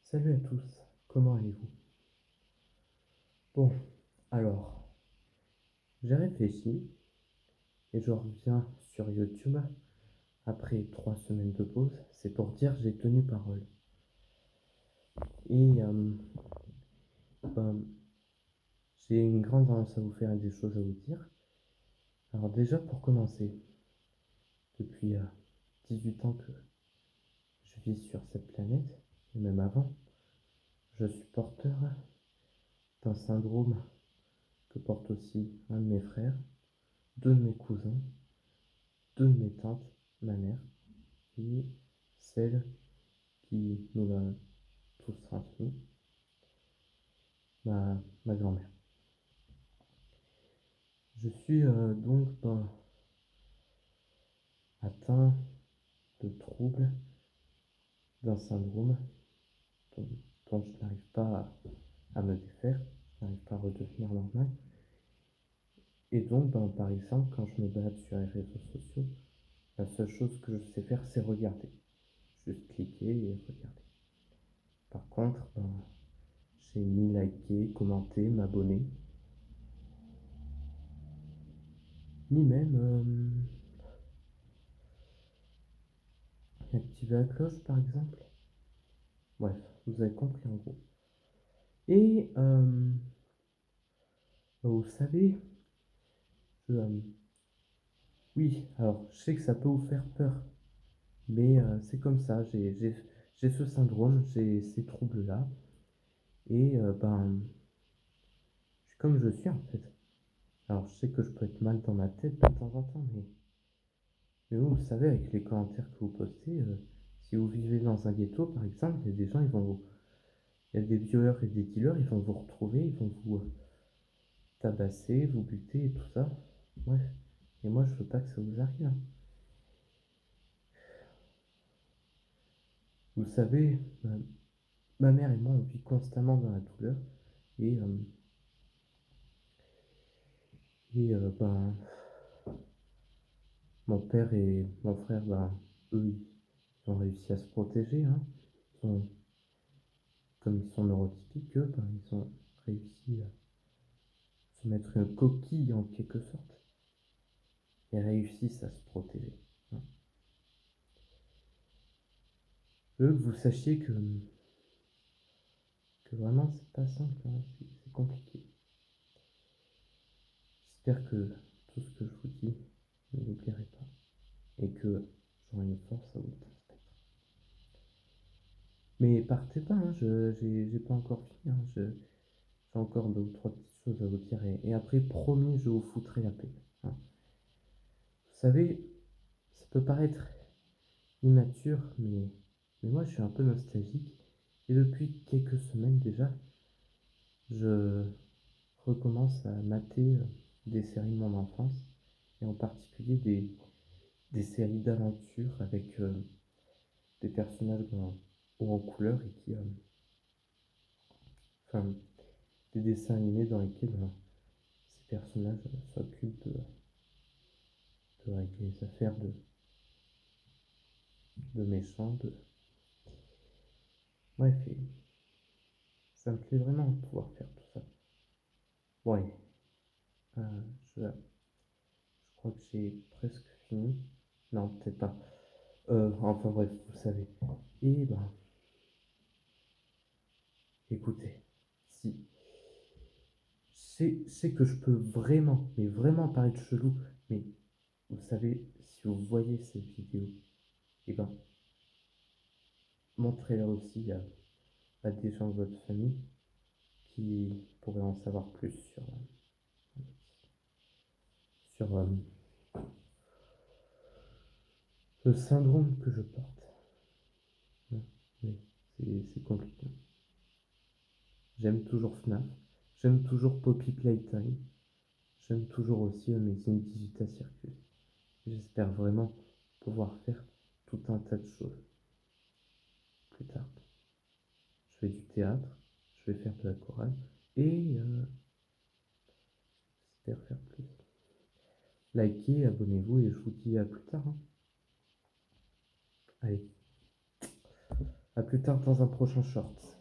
Salut à tous, comment allez-vous? Bon, alors, j'ai réfléchi et je reviens sur YouTube après 3 semaines de pause. C'est pour dire j'ai tenu parole. Et ben, j'ai une grande tendance à vous faire des choses à vous dire. Alors déjà pour commencer, depuis 18 ans que je vis sur cette planète, et même avant, je suis porteur d'un syndrome que porte aussi un de mes frères, deux de mes cousins, deux de mes tantes, ma mère, et celle qui nous l'a tous transmis, ma grand-mère. Je suis donc atteint de troubles d'un syndrome dont, dont je n'arrive pas à me défaire, je n'arrive pas à redevenir normal. Et donc, par exemple, quand je me balade sur les réseaux sociaux, la seule chose que je sais faire, c'est regarder. Juste cliquer et regarder. Par contre, j'ai ni liké, commenté, m'abonner, ni même activer la cloche, par exemple. Bref, vous avez compris en gros. Et vous savez, je, oui, alors je sais que ça peut vous faire peur, mais c'est comme ça, j'ai ce syndrome, j'ai ces troubles-là, et je suis comme je suis en fait. Alors je sais que je peux être mal dans ma tête de temps en temps, mais vous savez, avec les commentaires que vous postez, si vous vivez dans un ghetto par exemple, il y a des gens, il y a des violeurs et des dealers, ils vont vous retrouver, ils vont vous tabasser, vous buter et tout ça. Bref, et moi je veux pas que ça vous arrive, hein. Vous savez, ma mère et moi, on vit constamment dans la douleur. Et, et mon père et mon frère, eux, ils ont réussi à se protéger, hein. Comme ils sont neurotypiques, eux, ils ont réussi à se mettre une coquille en quelque sorte. Et réussissent à se protéger, hein. Je veux que vous sachiez que vraiment, c'est pas simple, hein. C'est compliqué. J'espère que tout ce que je vous dis ne vous plairait pas et que j'aurai une force à vous transmettre. Mais partez pas, hein, j'ai pas encore fini, hein, j'ai encore deux ou trois petites choses à vous dire et après, promis, je vous foutrai la paix, hein. Vous savez, ça peut paraître immature, mais moi je suis un peu nostalgique et depuis quelques semaines déjà, je recommence à mater des séries de mon enfance et en particulier des séries d'aventure avec des personnages hauts en couleur et enfin, des dessins animés dans lesquels ces personnages s'occupent de régler les affaires de méchants. Bref, et ça me plaît vraiment de pouvoir faire tout ça. Ouais, je crois que j'ai presque fini. Non, peut-être pas. Enfin bref, vous savez. Et écoutez, si c'est que je peux vraiment, mais vraiment paraître chelou, mais vous savez, si vous voyez cette vidéo, et montrez-la aussi à des gens de votre famille qui pourraient en savoir plus sur le syndrome que je porte. Oui, c'est compliqué. J'aime toujours FNAF, j'aime toujours Poppy Playtime, j'aime toujours aussi Amazing Digital Circus. J'espère vraiment pouvoir faire tout un tas de choses plus tard. Je fais du théâtre, je vais faire de la chorale et j'espère faire plus. Likez, abonnez-vous et je vous dis à plus tard, hein. Allez, À plus tard dans un prochain short.